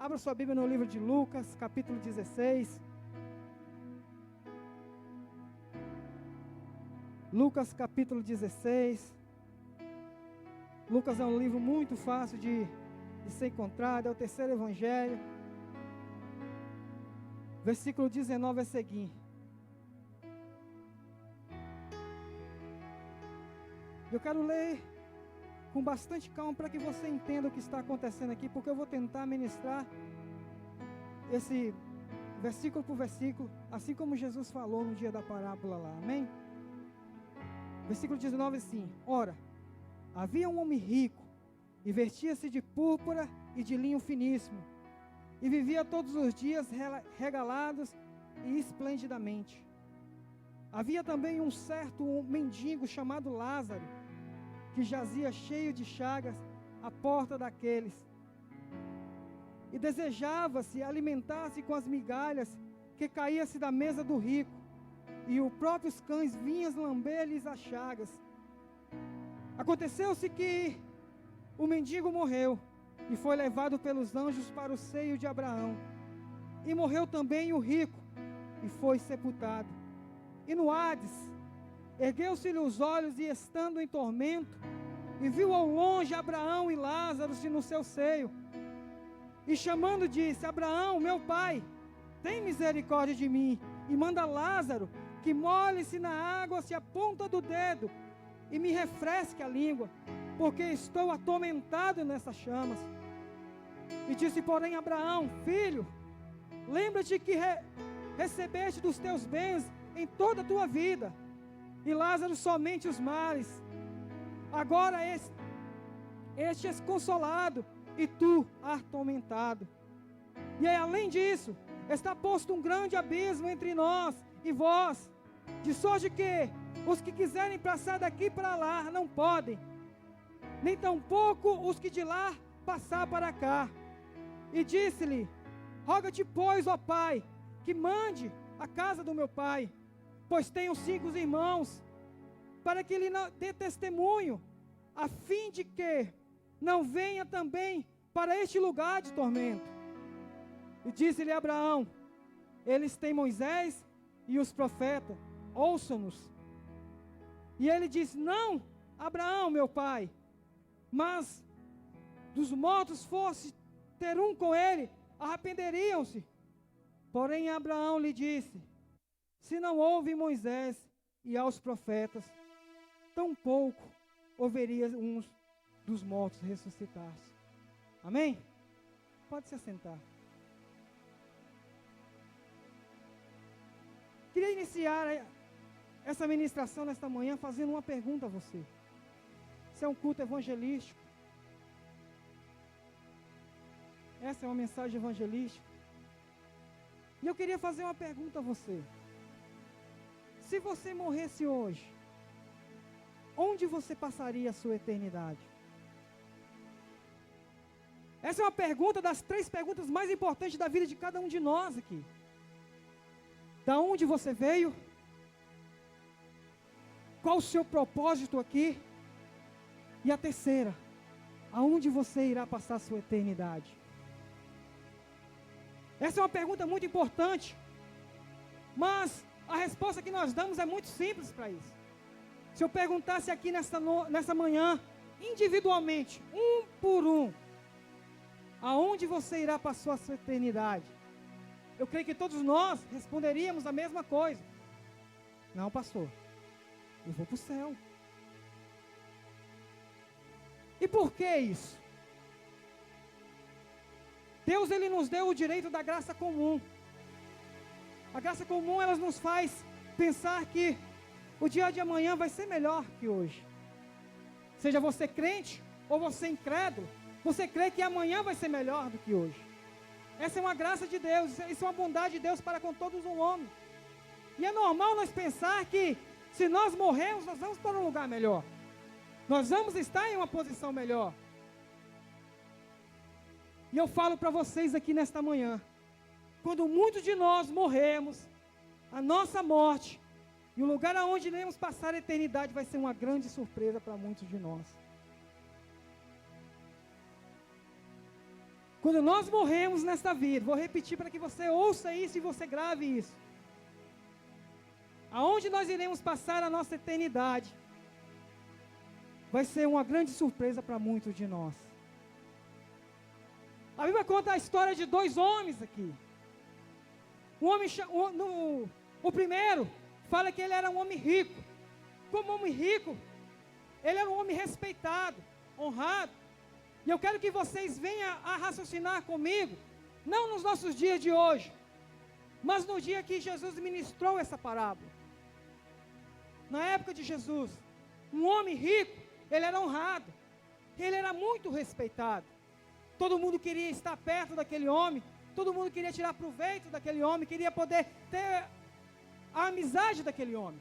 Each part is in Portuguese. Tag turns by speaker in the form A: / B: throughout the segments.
A: Abra sua Bíblia no livro de Lucas, capítulo 16. Lucas, capítulo 16. Lucas é um livro muito fácil de ser encontrado, é o terceiro evangelho. Versículo 19 é seguinte. Eu quero ler com bastante calma para que você entenda o que está acontecendo aqui, porque eu vou tentar ministrar esse versículo por versículo, assim como Jesus falou no dia da parábola lá, amém? Versículo 19 assim: Ora, havia um homem rico, e vestia-se de púrpura e de linho finíssimo, e vivia todos os dias regalados e esplendidamente. Havia também um certo mendigo chamado Lázaro, que jazia cheio de chagas à porta daqueles, e desejava-se alimentar-se com as migalhas que caía-se da mesa do rico, e os próprios cães vinham lamber-lhes as chagas. Aconteceu-se que o mendigo morreu, e foi levado pelos anjos para o seio de Abraão. E morreu também o rico, e foi sepultado. E no Hades, ergueu-se-lhe os olhos, e estando em tormento, e viu ao longe Abraão e Lázaro no seu seio. E chamando disse: Abraão, meu pai, tem misericórdia de mim, e manda Lázaro que molhe-se na água a ponta do dedo, e me refresque a língua, porque estou atormentado nessas chamas. E disse, porém, Abraão: Filho, lembra-te que recebeste dos teus bens em toda a tua vida, e Lázaro somente os males. Agora este és consolado, e tu atormentado. E além disso, está posto um grande abismo entre nós e vós, de sorte que os que quiserem passar daqui para lá não podem, nem tampouco os que de lá passar para cá. E disse-lhe: Roga-te, pois, ó pai, que mande a casa do meu pai, pois tenho 5 irmãos, para que ele não dê testemunho, a fim de que não venha também para este lugar de tormento. E disse-lhe Abraão: Eles têm Moisés e os profetas, ouçam-nos. E ele disse: Não, Abraão, meu pai, mas dos mortos fosse ter um com ele, arrependeriam-se. Porém Abraão lhe disse: Se não houve Moisés e aos profetas, tampouco ouveria uns dos mortos ressuscitar-se. Amém? Pode se assentar. Queria iniciar essa ministração nesta manhã fazendo uma pergunta a você. Isso é um culto evangelístico. Essa é uma mensagem evangelística. E eu queria fazer uma pergunta a você. Se você morresse hoje, onde você passaria a sua eternidade? Essa é uma pergunta das 3 perguntas mais importantes da vida de cada um de nós aqui. Da onde você veio? Qual o seu propósito aqui? E a terceira, aonde você irá passar a sua eternidade? Essa é uma pergunta muito importante, mas a resposta que nós damos é muito simples para isso. Se eu perguntasse aqui nessa manhã, individualmente, um por um, aonde você irá passar a sua eternidade? Eu creio que todos nós responderíamos a mesma coisa. Não, pastor, eu vou para o céu. E por que isso? Deus, Ele nos deu o direito da graça comum. A graça comum, ela nos faz pensar que o dia de amanhã vai ser melhor que hoje. Seja você crente ou você incrédulo, você crê que amanhã vai ser melhor do que hoje. Essa é uma graça de Deus, isso é uma bondade de Deus para com todos os homens. E é normal nós pensar que se nós morrermos, nós vamos para um lugar melhor. Nós vamos estar em uma posição melhor. E eu falo para vocês aqui nesta manhã, quando muitos de nós morrermos, a nossa morte e o lugar aonde iremos passar a eternidade vai ser uma grande surpresa para muitos de nós. Quando nós morremos nesta vida, vou repetir para que você ouça isso e você grave isso. Aonde nós iremos passar a nossa eternidade, vai ser uma grande surpresa para muitos de nós. A Bíblia conta a história de 2 homens aqui. O primeiro fala que ele era um homem rico. Como homem rico, ele era um homem respeitado, honrado. E eu quero que vocês venham a raciocinar comigo, não nos nossos dias de hoje, mas no dia que Jesus ministrou essa parábola. Na época de Jesus, um homem rico, ele era honrado, ele era muito respeitado. Todo mundo queria estar perto daquele homem, todo mundo queria tirar proveito daquele homem, queria poder ter a amizade daquele homem.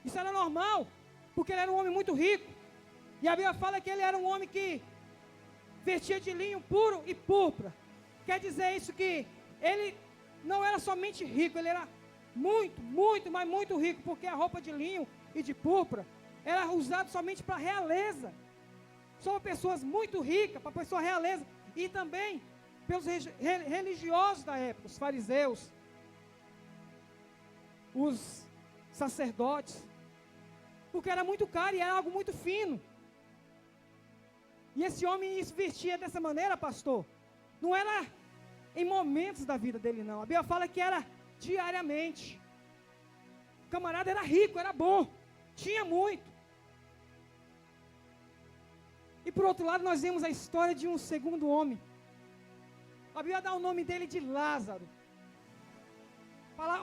A: Isso era normal, porque ele era um homem muito rico. E a Bíblia fala que ele era um homem que vestia de linho puro e púrpura. Quer dizer isso que ele não era somente rico, ele era muito, muito, mas muito rico, porque a roupa de linho e de púrpura era usada somente para a realeza. Só para pessoas muito ricas, para a pessoa realeza. E também pelos religiosos da época, os fariseus, os sacerdotes, porque era muito caro e era algo muito fino. E esse homem se vestia dessa maneira, pastor, não era em momentos da vida dele, não. A Bíblia fala que era diariamente. O camarada era rico, era bom, tinha muito. E por outro lado, nós vemos a história de um segundo homem. A Bíblia dá o nome dele de Lázaro.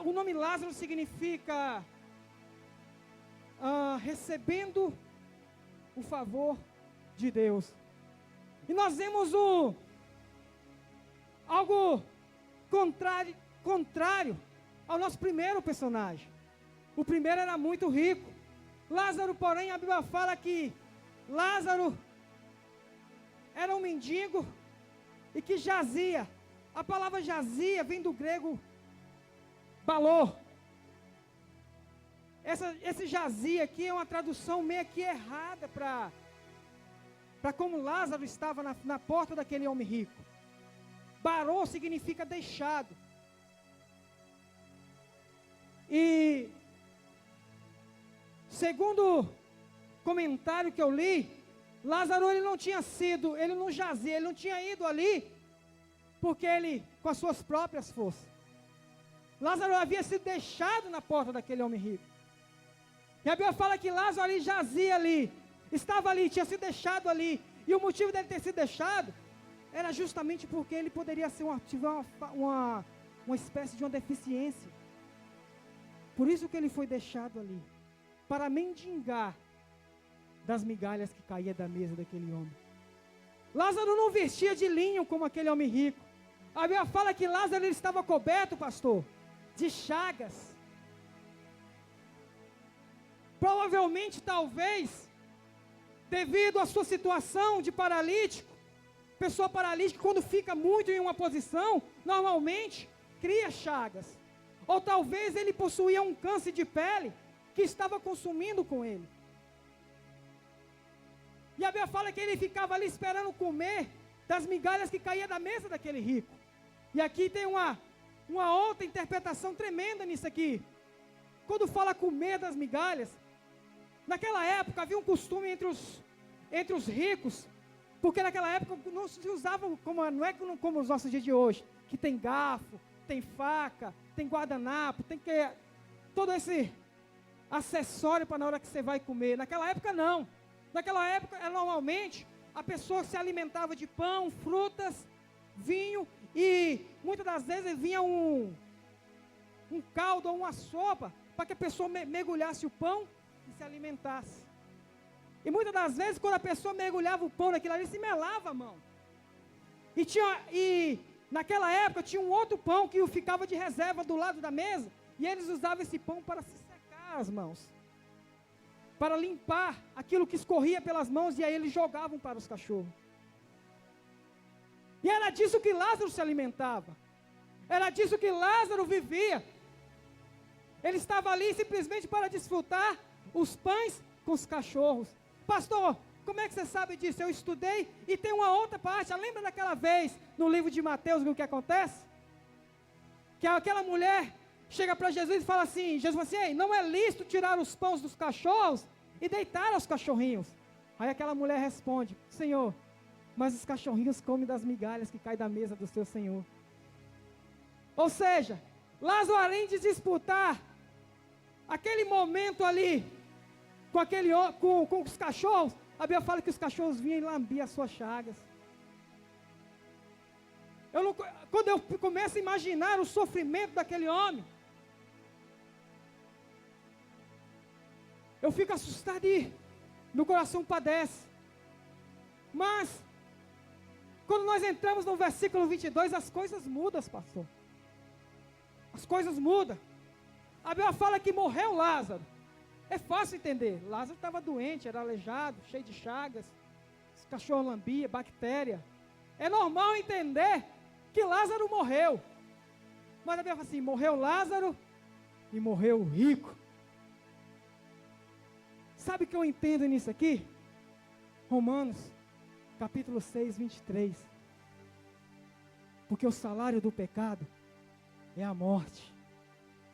A: O nome Lázaro significa recebendo o favor de Deus. E nós vemos algo contrário ao nosso primeiro personagem. O primeiro era muito rico. Lázaro, porém, a Bíblia fala que Lázaro era um mendigo e que jazia. A palavra jazia vem do grego balor. Esse jazia aqui é uma tradução meio que errada para como Lázaro estava na porta daquele homem rico. Barô significa deixado. E segundo comentário que eu li, Lázaro ele não jazia, ele não tinha ido ali porque ele, com as suas próprias forças. Lázaro havia sido deixado na porta daquele homem rico. E a Bíblia fala que Lázaro ali jazia ali, estava ali, tinha sido deixado ali. E o motivo dele ter sido deixado era justamente porque ele poderia tiver uma espécie de uma deficiência. Por isso que ele foi deixado ali, para mendigar das migalhas que caía da mesa daquele homem. Lázaro não vestia de linho como aquele homem rico. A Bíblia fala que Lázaro ele estava coberto, pastor, de chagas. Provavelmente, talvez, devido à sua situação de paralítico, pessoa paralítica, quando fica muito em uma posição, normalmente cria chagas. Ou talvez ele possuía um câncer de pele que estava consumindo com ele. E a Bíblia fala que ele ficava ali esperando comer das migalhas que caía da mesa daquele rico. E aqui tem uma outra interpretação tremenda nisso aqui. Quando fala comer das migalhas, naquela época havia um costume entre os ricos, porque naquela época não se usava, não é como os nossos dias de hoje, que tem garfo, tem faca, tem guardanapo, tem todo esse acessório para na hora que você vai comer. Naquela época não. Naquela época, normalmente, a pessoa se alimentava de pão, frutas, vinho, e muitas das vezes vinha um caldo ou uma sopa, para que a pessoa mergulhasse o pão e se alimentasse. E muitas das vezes, quando a pessoa mergulhava o pão naquilo ali, se melava a mão. E naquela época, tinha um outro pão que ficava de reserva do lado da mesa, e eles usavam esse pão para se secar as mãos, para limpar aquilo que escorria pelas mãos, e aí eles jogavam para os cachorros. E era disso que Lázaro se alimentava, era disso que Lázaro vivia. Ele estava ali simplesmente para desfrutar os pães com os cachorros. Pastor, como é que você sabe disso? Eu estudei e tem uma outra parte. Lembra daquela vez no livro de Mateus o que acontece? Que aquela mulher chega para Jesus e fala assim, Jesus fala assim, ei, não é lícito tirar os pães dos cachorros e deitar aos cachorrinhos. Aí aquela mulher responde, Senhor, mas os cachorrinhos comem das migalhas que caem da mesa do seu Senhor. Ou seja, Lázaro, além de disputar aquele momento ali com os cachorros, a Bíblia fala que os cachorros vinham e lambiam as suas chagas. Quando eu começo a imaginar o sofrimento daquele homem, eu fico assustado e meu coração padece. Mas, quando nós entramos no versículo 22, as coisas mudam, pastor. As coisas mudam. A Bíblia fala que morreu Lázaro. É fácil entender. Lázaro estava doente, era aleijado, cheio de chagas. Os cachorros lambiam, bactéria. É normal entender que Lázaro morreu. Mas a Bíblia fala assim, morreu Lázaro e morreu o rico. Sabe o que eu entendo nisso aqui? Romanos, capítulo 6, 23. Porque o salário do pecado é a morte,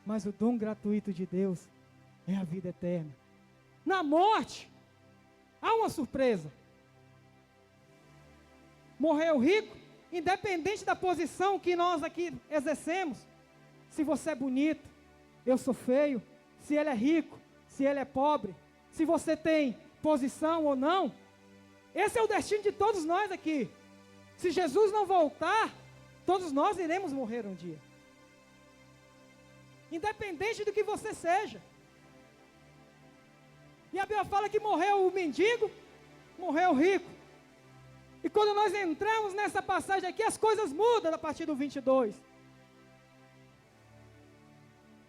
A: mas o dom gratuito de Deus é a vida eterna. Na morte, há uma surpresa. Morreu rico, independente da posição que nós aqui exercemos. Se você é bonito, eu sou feio. Se ele é rico, se ele é pobre. Se você tem posição ou não. Esse é o destino de todos nós aqui. Se Jesus não voltar, todos nós iremos morrer um dia. Independente do que você seja. E a Bíblia fala que morreu o mendigo, morreu o rico. E quando nós entramos nessa passagem aqui, as coisas mudam a partir do 22.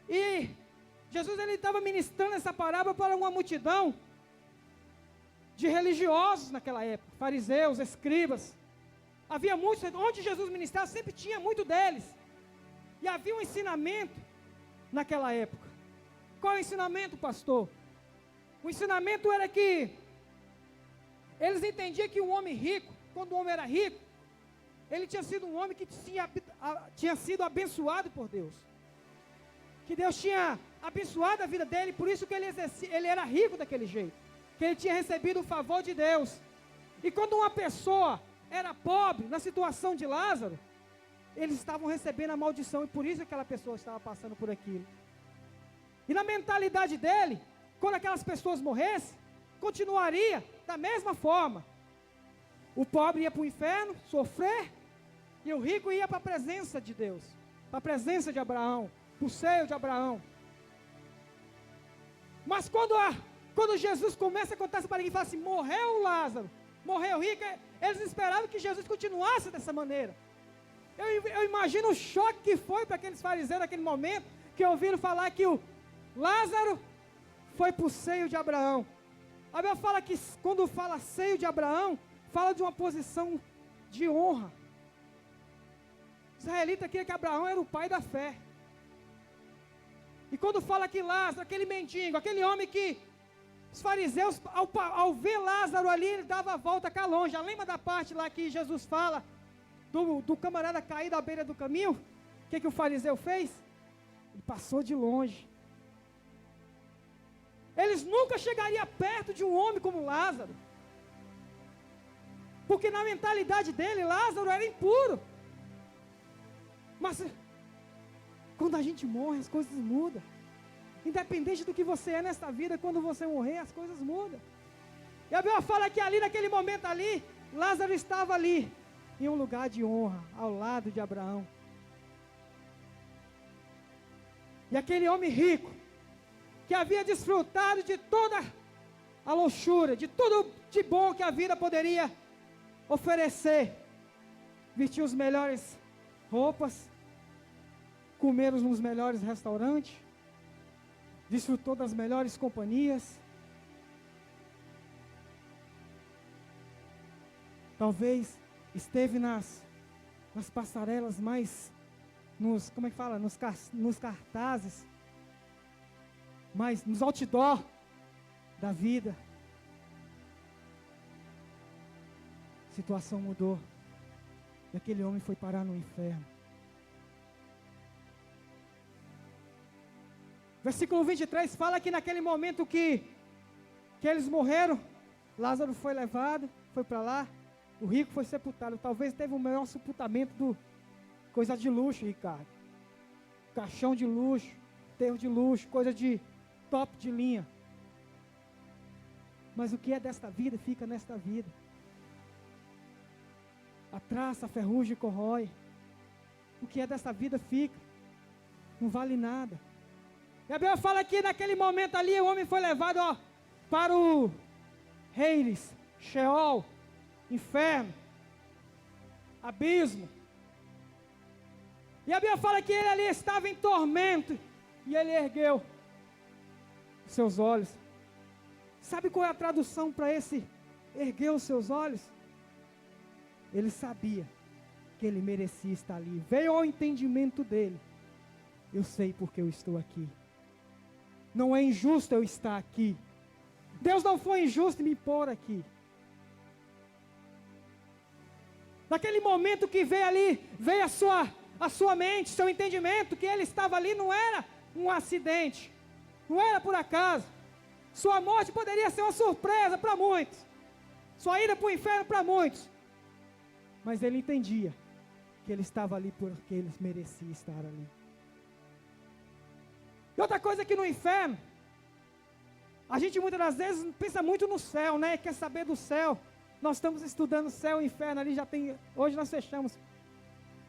A: E Jesus estava ministrando essa parábola para uma multidão de religiosos naquela época, fariseus, escribas. Havia muitos, onde Jesus ministrava sempre tinha muito deles. E havia um ensinamento naquela época. Qual é o ensinamento, pastor? O ensinamento era que eles entendiam que um homem rico, quando o homem era rico, ele tinha sido um homem que tinha sido abençoado por Deus. Que Deus tinha abençoado a vida dele, por isso que ele era rico daquele jeito. Que ele tinha recebido o favor de Deus. E quando uma pessoa era pobre, na situação de Lázaro, eles estavam recebendo a maldição, e por isso aquela pessoa estava passando por aquilo. E na mentalidade dele, quando aquelas pessoas morressem, continuaria da mesma forma. O pobre ia para o inferno, sofrer, e o rico ia para a presença de Deus, para a presença de Abraão, para o seio de Abraão. Mas quando Jesus começa a contar essa palavra e fala assim, morreu Lázaro, morreu o rico, eles esperavam que Jesus continuasse dessa maneira. Eu imagino o choque que foi para aqueles fariseus naquele momento, que ouviram falar que o Lázaro foi para o seio de Abraão. A Bíblia fala que quando fala seio de Abraão, fala de uma posição de honra. Os israelitas queriam que Abraão era o pai da fé. E quando fala que Lázaro, aquele mendigo, aquele homem que os fariseus, ao ver Lázaro ali, ele dava a volta cá longe. Lembra da parte lá que Jesus fala do camarada caído à beira do caminho? O que o fariseu fez? Ele passou de longe. Eles nunca chegariam perto de um homem como Lázaro. Porque na mentalidade dele, Lázaro era impuro. Mas quando a gente morre, as coisas mudam. Independente do que você é nesta vida, quando você morrer, as coisas mudam. E a Bíblia fala que ali, naquele momento ali, Lázaro estava ali, em um lugar de honra, ao lado de Abraão. E aquele homem rico, que havia desfrutado de toda a luxúria, de tudo de bom que a vida poderia oferecer, vestiu as melhores roupas, comeram nos melhores restaurantes, desfrutou das melhores companhias. Talvez esteve nas passarelas mais, nos cartazes, mas nos outdoor da vida. A situação mudou. E aquele homem foi parar no inferno. Versículo 23 fala que naquele momento que eles morreram, Lázaro foi levado, foi para lá, o rico foi sepultado. Talvez teve o maior sepultamento do coisa de luxo, Ricardo. Caixão de luxo, enterro de luxo, coisa de top de linha. Mas o que é desta vida, fica nesta vida. A traça, a ferrugem corrói. O que é desta vida fica. Não vale nada. E a Bíblia fala que naquele momento ali o homem foi levado para o Hades, Sheol, inferno, abismo. E a Bíblia fala que ele ali estava em tormento. E ele ergueu os seus olhos. Sabe qual é a tradução para esse ergueu os seus olhos? Ele sabia que ele merecia estar ali. Veio ao entendimento dele. Eu sei porque eu estou aqui. Não é injusto eu estar aqui. Deus não foi injusto em me pôr aqui. Naquele momento que veio ali, veio a sua mente, seu entendimento, que ele estava ali não era um acidente. Não era por acaso. Sua morte poderia ser uma surpresa para muitos. Sua ida para o inferno para muitos. Mas ele entendia que ele estava ali porque ele merecia estar ali. E outra coisa que no inferno, a gente muitas das vezes pensa muito no céu, né? Quer saber do céu. Nós estamos estudando céu e inferno ali, hoje nós fechamos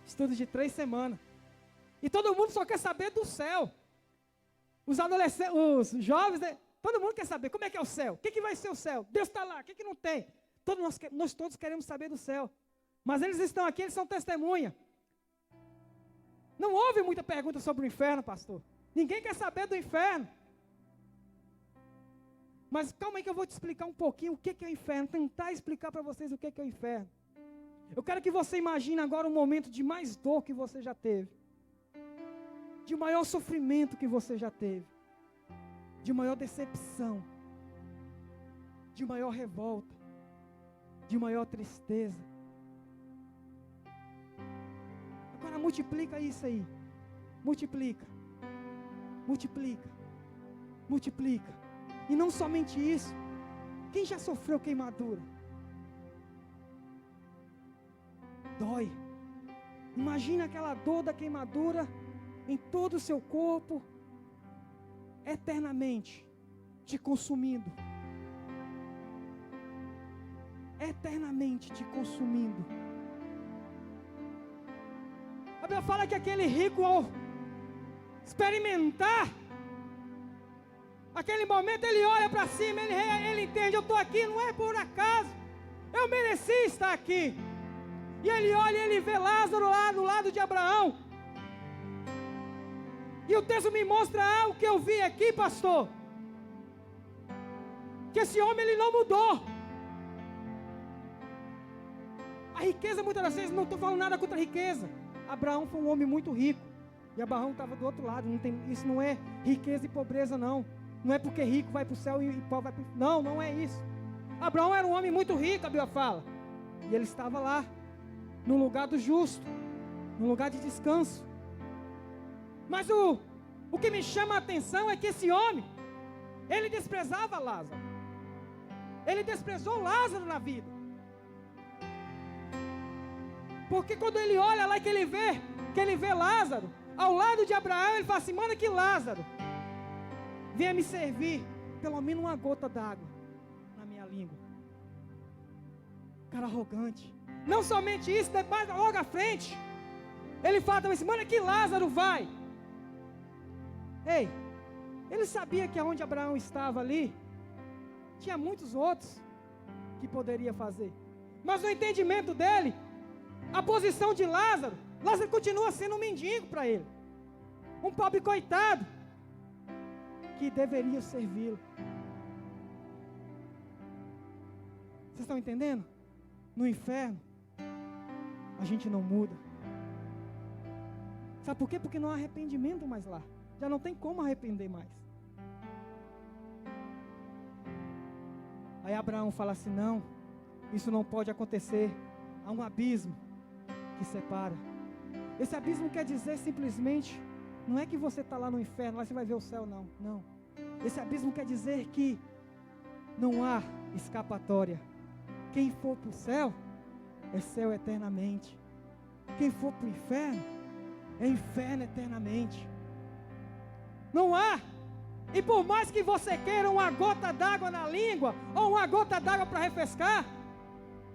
A: estudos de 3 semanas. E todo mundo só quer saber do céu. Os adolescentes, os jovens, né? Todo mundo quer saber como é que é o céu. O que vai ser o céu? Deus está lá, o que não tem? Nós todos queremos saber do céu. Mas eles estão aqui, eles são testemunha. Não houve muita pergunta sobre o inferno, pastor. Ninguém quer saber do inferno. Mas calma aí que eu vou te explicar um pouquinho o que é o inferno. Tentar explicar para vocês o que é o inferno. Eu quero que você imagine agora um momento de mais dor que você já teve. De maior sofrimento que você já teve. De maior decepção. De maior revolta. De maior tristeza. Agora multiplica isso aí. Multiplica. Multiplica. Multiplica. E não somente isso. Quem já sofreu queimadura? Dói. Imagina aquela dor da queimadura em todo o seu corpo, eternamente te consumindo. Eternamente te consumindo. A Bíblia fala que aquele rico, ao experimentar aquele momento, ele olha para cima, ele entende, eu estou aqui, não é por acaso, eu mereci estar aqui. E ele olha e ele vê Lázaro lá do lado de Abraão. E o texto me mostra algo que eu vi aqui, pastor. Que esse homem, ele não mudou. A riqueza, muitas das vezes, não estou falando nada contra a riqueza. Abraão foi um homem muito rico. E Abraão estava do outro lado. Isso não é riqueza e pobreza, não. Não é porque rico vai para o céu e pobre vai para o inferno. Não, não é isso. Abraão era um homem muito rico, a Bíblia fala. E ele estava lá, no lugar do justo, no lugar de descanso. Mas o que me chama a atenção é que esse homem, ele desprezava Lázaro. Ele desprezou Lázaro na vida. Porque quando ele olha lá que ele vê Lázaro, ao lado de Abraão, ele fala assim, manda que Lázaro venha me servir pelo menos uma gota d'água na minha língua. Cara arrogante. Não somente isso, depois, logo à frente, ele fala também assim, manda que Lázaro vai. Ei, ele sabia que aonde Abraão estava ali, tinha muitos outros que poderia fazer. Mas no entendimento dele, a posição de Lázaro continua sendo um mendigo para ele. Um pobre coitado, que deveria servi-lo. Vocês estão entendendo? No inferno, a gente não muda. Sabe por quê? Porque não há arrependimento mais lá. Já não tem como arrepender mais. Aí Abraão fala assim, não, isso não pode acontecer. Há um abismo que separa. Esse abismo quer dizer simplesmente, não é que você está lá no inferno, lá você vai ver o céu, não. Não. Esse abismo quer dizer que não há escapatória. Quem for para o céu, é céu eternamente. Quem for para o inferno, é inferno eternamente. Não há. E por mais que você queira uma gota d'água na língua, ou uma gota d'água para refrescar,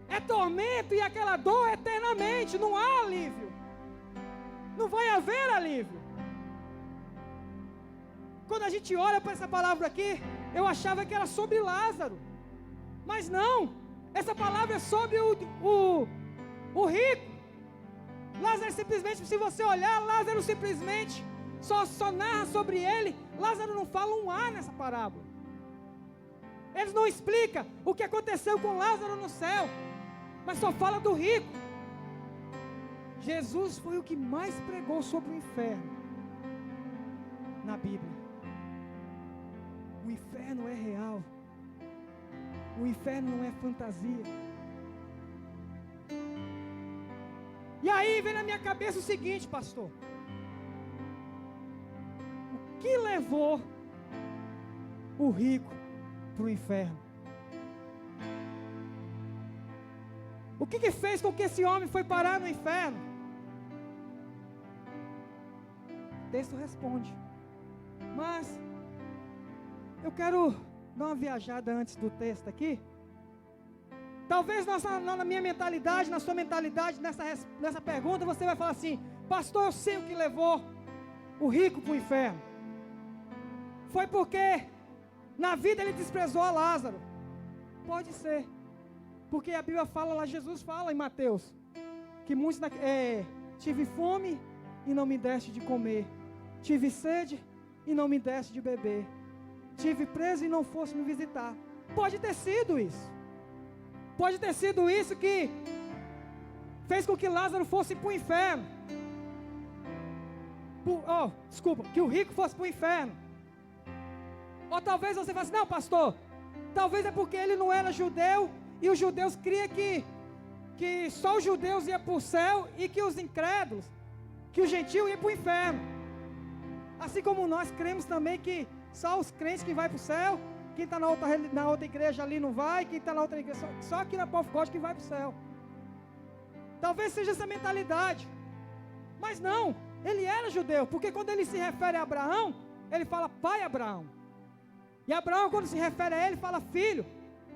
A: é tormento e aquela dor eternamente. Não há alívio. Não vai haver alívio. Quando a gente olha para essa palavra aqui, eu achava que era sobre Lázaro. Mas não. Essa palavra é sobre o rico. Lázaro simplesmente, se você olhar, Lázaro simplesmente só narra sobre ele. Lázaro não fala um A nessa parábola. Eles não explicam o que aconteceu com Lázaro no céu, mas só fala do rico. Jesus foi o que mais pregou sobre o inferno na Bíblia. O inferno é real. O inferno não é fantasia. E aí vem na minha cabeça o seguinte, pastor: o que levou o rico para o inferno? O que fez com que esse homem foi parar no inferno? O texto responde. Mas eu quero dar uma viajada antes do texto aqui. Talvez na minha mentalidade, na sua mentalidade, nessa pergunta, você vai falar assim: pastor, eu sei o que levou o rico para o inferno. Foi porque na vida ele desprezou a Lázaro. Pode ser. Porque a Bíblia fala lá, Jesus fala em Mateus, que muitos tive fome e não me deste de comer. Tive sede e não me deste de beber. Tive preso e não fosse me visitar. Pode ter sido isso. Pode ter sido isso que fez com que Lázaro fosse para o inferno. Que o rico fosse para o inferno. Ou talvez você fale assim: não, pastor, talvez é porque ele não era judeu e os judeus criam que só os judeus iam para o céu e que os incrédulos, que o gentio ia para o inferno. Assim como nós cremos também que só os crentes que vão para o céu, quem está na outra igreja ali não vai, quem está na outra igreja, só aqui na Povo God que vai para o céu. Talvez seja essa mentalidade. Mas não, ele era judeu, porque quando ele se refere a Abraão, ele fala pai Abraão. E Abraão, quando se refere a ele, fala filho.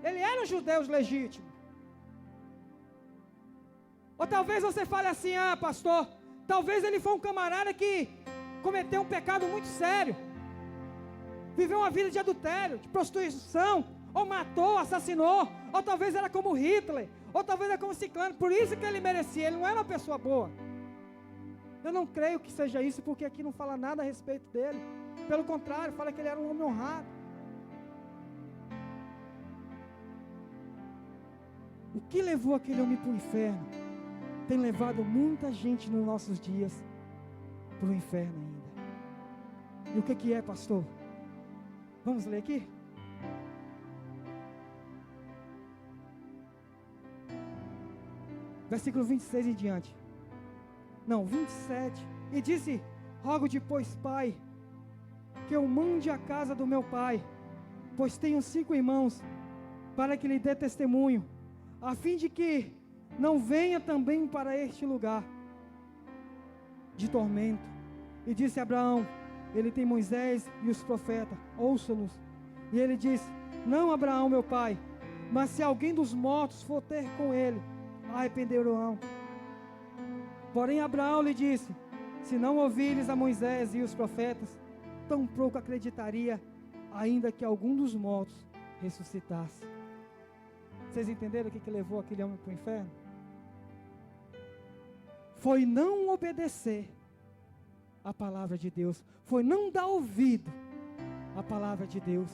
A: Ele era um judeu legítimo. Ou talvez você fale assim: ah, pastor, talvez ele foi um camarada que cometeu um pecado muito sério, viveu uma vida de adultério, de prostituição, ou matou, assassinou, ou talvez era como Hitler, ou talvez era como Ciclano, por isso que ele merecia, ele não era uma pessoa boa. Eu não creio que seja isso, porque aqui não fala nada a respeito dele. Pelo contrário, fala que ele era um homem honrado. O que levou aquele homem para o inferno tem levado muita gente nos nossos dias para o inferno ainda. E o que é, pastor? Vamos ler aqui? Versículo 26 em diante. Não, 27. E disse: rogo-te, pois, pai, que eu mande à casa do meu pai, pois tenho 5 irmãos, para que lhe dê testemunho, a fim de que não venha também para este lugar de tormento. E disse Abraão: ele tem Moisés e os profetas, ouça-nos. E ele disse: não, Abraão, meu pai, mas se alguém dos mortos for ter com ele, arrependerão. Porém Abraão lhe disse: se não ouvires a Moisés e os profetas, tão pouco acreditaria, ainda que algum dos mortos ressuscitasse. Vocês entenderam o que levou aquele homem para o inferno? Foi não obedecer a palavra de Deus, foi não dar ouvido à palavra de Deus.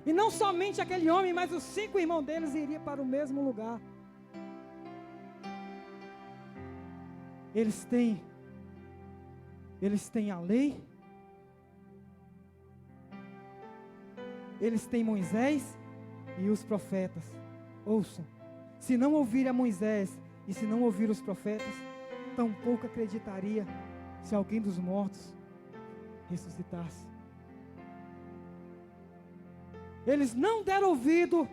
A: E não somente aquele homem, mas os 5 irmãos deles iriam para o mesmo lugar. Eles têm a lei, eles têm Moisés e os profetas. Ouçam, Se não ouvir a Moisés e se não ouvir os profetas, tampouco acreditaria se alguém dos mortos ressuscitasse. Eles não deram ouvido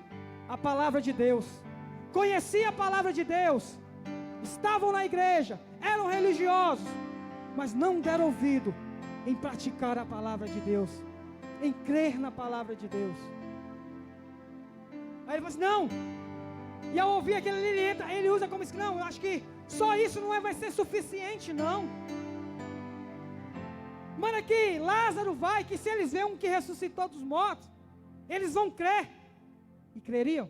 A: à palavra de Deus. Conheciam a palavra de Deus, estavam na igreja, eram religiosos, mas não deram ouvido em praticar a palavra de Deus, em crer na palavra de Deus. Aí ele fala assim, não, e ao ouvir aquele ele usa como isso, não, eu acho que só isso não vai ser suficiente, não. Manda que Lázaro vai, que se eles veem um que ressuscitou dos mortos, eles vão crer, e creriam.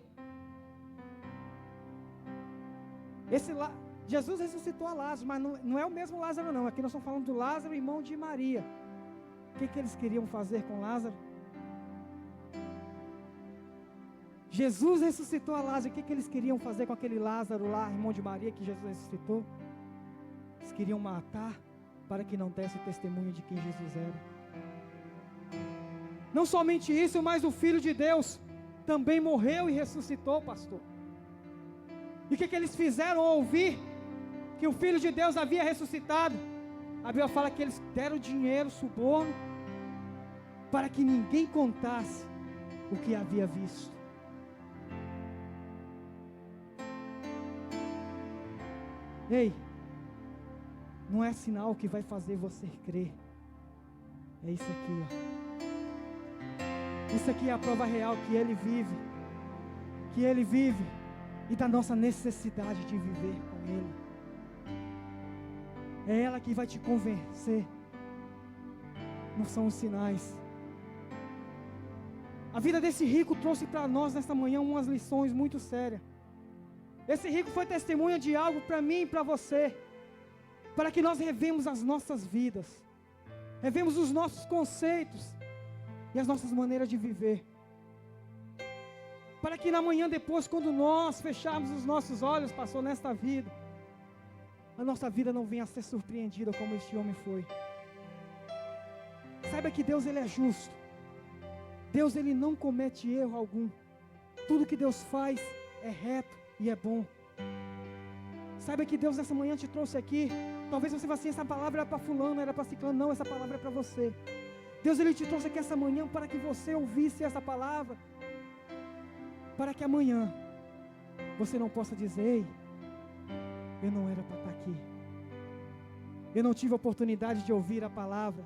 A: Jesus ressuscitou a Lázaro, mas não é o mesmo Lázaro não, aqui nós estamos falando do Lázaro, irmão de Maria. O que eles queriam fazer com Lázaro? Jesus ressuscitou a Lázaro, o que eles queriam fazer com aquele Lázaro lá, irmão de Maria, que Jesus ressuscitou? Eles queriam matar, para que não desse testemunho de quem Jesus era. Não somente isso, mas o Filho de Deus também morreu e ressuscitou, pastor. E o que eles fizeram ao ouvir que o Filho de Deus havia ressuscitado? A Bíblia fala que eles deram dinheiro, suborno, para que ninguém contasse o que havia visto. Ei, não é sinal que vai fazer você crer. É isso aqui, ó. Isso aqui é a prova real que Ele vive. Que Ele vive. E da nossa necessidade de viver com Ele. É ela que vai te convencer. Não são os sinais. A vida desse rico trouxe para nós nesta manhã umas lições muito sérias. Esse rico foi testemunha de algo para mim e para você. Para que nós revemos as nossas vidas. Revemos os nossos conceitos. E as nossas maneiras de viver. Para que na manhã depois, quando nós fecharmos os nossos olhos, passou nesta vida, a nossa vida não venha a ser surpreendida como este homem foi. Saiba que Deus, Ele é justo. Deus, Ele não comete erro algum. Tudo que Deus faz é reto e é bom. Saiba que Deus nessa manhã te trouxe aqui. Talvez você vá assim, essa palavra era para fulano, era para ciclano. Não, essa palavra é para você. Deus, Ele te trouxe aqui essa manhã para que você ouvisse essa palavra. Para que amanhã você não possa dizer, ei, eu não era para estar aqui. Eu não tive a oportunidade de ouvir a palavra.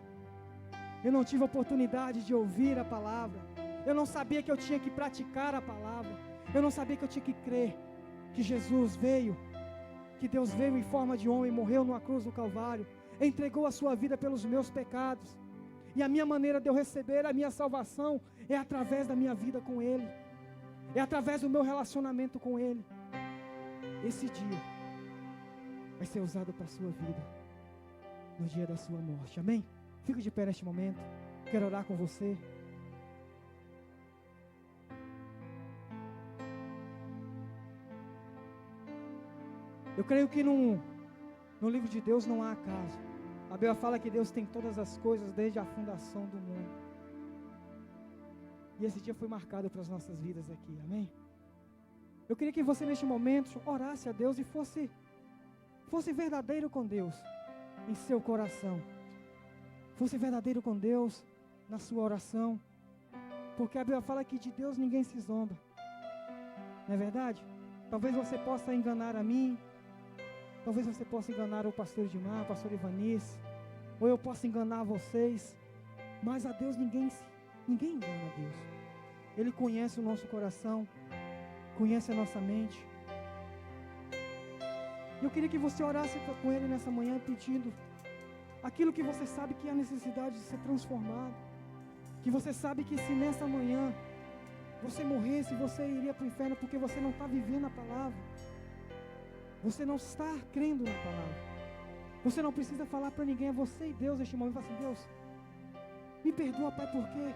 A: Eu não tive a oportunidade de ouvir a palavra. Eu não sabia que eu tinha que praticar a palavra. Eu não sabia que eu tinha que crer que Jesus veio, que Deus veio em forma de homem, morreu numa cruz do Calvário, entregou a sua vida pelos meus pecados. E a minha maneira de eu receber a minha salvação é através da minha vida com Ele. É através do meu relacionamento com Ele. Esse dia vai ser usado para a sua vida, no dia da sua morte. Amém? Fico de pé neste momento. Quero orar com você. Eu creio que no livro de Deus não há acaso. A Bíblia fala que Deus tem todas as coisas desde a fundação do mundo. E esse dia foi marcado para as nossas vidas aqui, amém? Eu queria que você neste momento orasse a Deus e fosse verdadeiro com Deus em seu coração. Fosse verdadeiro com Deus na sua oração. Porque a Bíblia fala que de Deus ninguém se zomba. Não é verdade? Talvez você possa enganar a mim. Talvez você possa enganar o pastor Edmar, o pastor Ivanice. Ou eu possa enganar vocês. Mas a Deus ninguém engana a Deus. Ele conhece o nosso coração, conhece a nossa mente. Eu queria que você orasse com Ele nessa manhã pedindo aquilo que você sabe que há necessidade de ser transformado. Que você sabe que se nessa manhã você morresse, você iria para o inferno porque você não está vivendo a palavra. Você não está crendo na palavra. Você não precisa falar para ninguém, é você e Deus neste momento. Fala assim, Deus, me perdoa, Pai, por quê?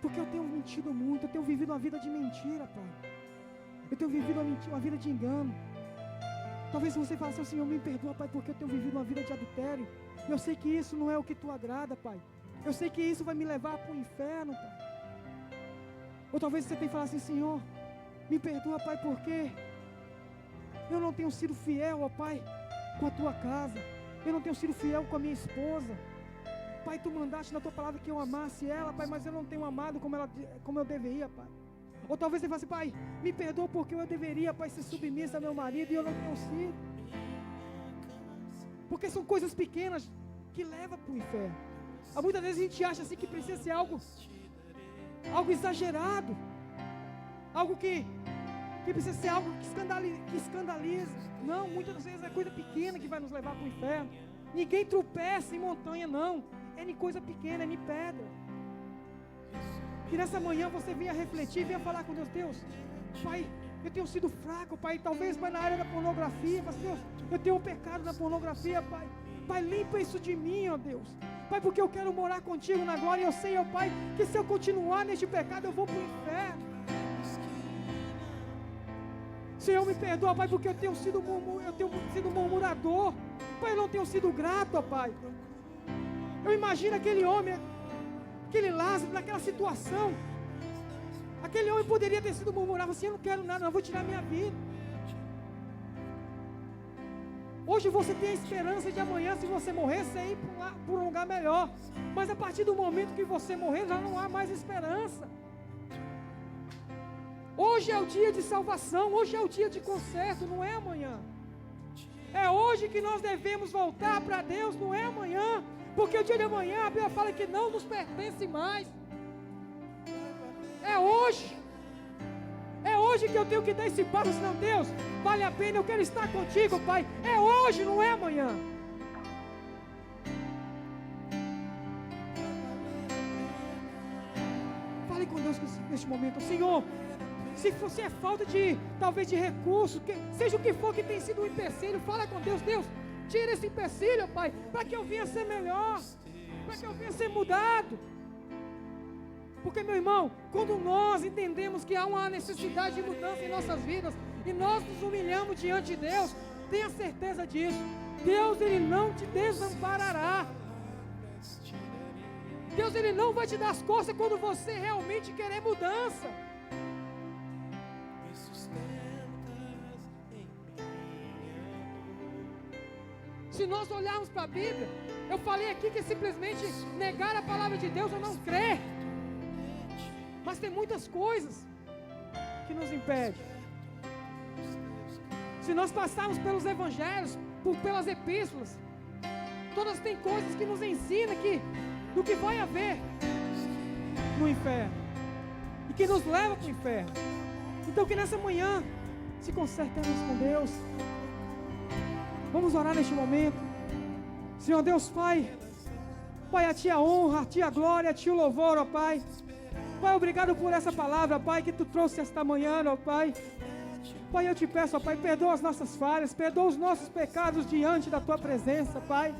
A: Porque eu tenho mentido muito, eu tenho vivido uma vida de mentira, Pai. Eu tenho vivido uma vida de engano. Talvez você fale assim, Senhor, me perdoa, Pai, porque eu tenho vivido uma vida de adultério. Eu sei que isso não é o que Tu agrada, Pai. Eu sei que isso vai me levar para o inferno, Pai. Ou talvez você tenha que falar assim, Senhor, Me perdoa, Pai, porque eu não tenho sido fiel, ó Pai, com a tua casa. Eu não tenho sido fiel com a minha esposa. Pai, tu mandaste na tua palavra que eu amasse ela, Pai, mas eu não tenho amado como eu deveria, Pai. Ou talvez você fale assim: Pai, me perdoa porque eu deveria, Pai, ser submissa ao meu marido e eu não tenho sido. Porque são coisas pequenas que levam para o inferno. Muitas vezes a gente acha assim que precisa ser algo exagerado, algo que precisa ser algo que escandaliza. Não, muitas vezes é coisa pequena que vai nos levar para o inferno. Ninguém tropeça em montanha, não. É em coisa pequena, é em pedra. Que nessa manhã você venha refletir, venha falar com Deus. Deus, Pai, eu tenho sido fraco, Pai. Talvez, Pai, na área da pornografia. Mas, Deus, eu tenho um pecado na pornografia, Pai. Pai, limpa isso de mim, ó Deus. Pai, porque eu quero morar contigo na glória. E eu sei, ó Pai, que se eu continuar neste pecado, eu vou para o inferno. Senhor, me perdoa, Pai, porque eu tenho sido murmurador. Pai, eu não tenho sido grato, ó Pai. Eu imagino aquele homem, aquele Lázaro, naquela situação. Aquele homem poderia ter sido murmurado assim: eu não quero nada, não, vou tirar minha vida. Hoje você tem a esperança de amanhã, se você morrer, você ir para um lugar melhor. Mas a partir do momento que você morrer, já não há mais esperança. Hoje é o dia de salvação, hoje é o dia de conserto, não é amanhã. É hoje que nós devemos voltar para Deus, não é amanhã. Porque o dia de amanhã, a Bíblia fala que não nos pertence mais. É hoje. É hoje que eu tenho que dar esse passo, senão Deus, vale a pena, eu quero estar contigo, Pai. É hoje, não é amanhã. Fale com Deus neste momento: Senhor, se é falta talvez de recurso, seja o que for que tem sido um empecilho, fala com Deus. Deus, tira esse empecilho, Pai, para que eu venha ser melhor, para que eu venha ser mudado. Porque, meu irmão, quando nós entendemos que há uma necessidade de mudança em nossas vidas, e nós nos humilhamos diante de Deus, tenha certeza disso. Deus, Ele não te desamparará. Deus, Ele não vai te dar as costas quando você realmente querer mudança. Se nós olharmos para a Bíblia, eu falei aqui que simplesmente negar a palavra de Deus ou não crer. Mas tem muitas coisas que nos impedem. Se nós passarmos pelos evangelhos, pelas epístolas, todas têm coisas que nos ensinam do que vai haver no inferno e que nos leva para o inferno. Então que nessa manhã se consertemos com Deus. Vamos orar neste momento. Senhor Deus Pai, Pai, a Ti a honra, a Ti a glória, a Ti o louvor, ó Pai. Pai, obrigado por essa palavra, Pai, que Tu trouxe esta manhã, ó Pai. Pai, eu te peço, ó Pai, perdoa as nossas falhas, perdoa os nossos pecados diante da Tua presença, Pai.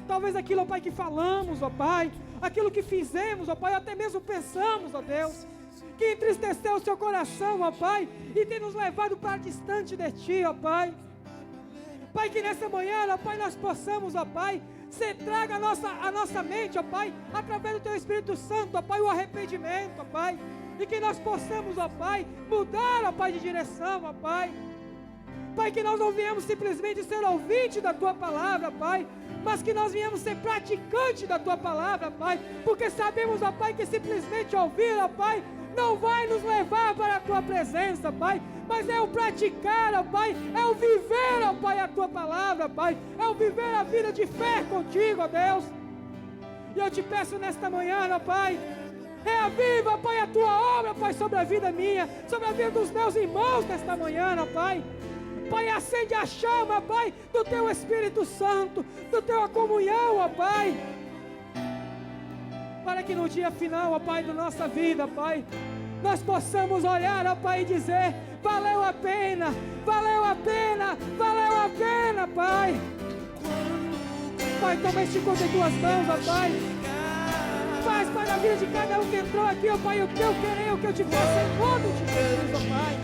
A: Talvez aquilo, ó Pai, que falamos, ó Pai, aquilo que fizemos, ó Pai, até mesmo pensamos, ó Deus, que entristeceu o Seu coração, ó Pai, e tem nos levado para distante de Ti, ó Pai. Pai, que nessa manhã, ó Pai, nós possamos, ó Pai, você traga a nossa mente, ó Pai, através do Teu Espírito Santo, ó Pai, o arrependimento, ó Pai, e que nós possamos, ó Pai, mudar, ó Pai, de direção, ó Pai. Pai, que nós não viemos simplesmente ser ouvinte da Tua palavra, Pai, mas que nós viemos ser praticante da Tua palavra, Pai, porque sabemos, ó Pai, que simplesmente ouvir, ó Pai, não vai nos levar para a Tua presença, Pai, mas é o praticar, ó Pai, é o viver, ó Pai, a Tua palavra, Pai, é o viver a vida de fé contigo, ó Deus. E eu te peço nesta manhã, ó Pai, reaviva, Pai, a Tua obra, Pai, sobre a vida minha, sobre a vida dos meus irmãos nesta manhã, ó Pai. Pai, acende a chama, Pai, do Teu Espírito Santo, do Teu comunhão, ó Pai, para que no dia final, ó Pai, da nossa vida, Pai, nós possamos olhar, ó Pai, e dizer: valeu a pena, valeu a pena, valeu a pena, Pai. Pai, toma este culto em Tuas mãos, ó Pai. Faz, Pai, na vida de cada um que entrou aqui, ó Pai, o Teu querer, o que eu te peço em nome de Jesus, ó Pai.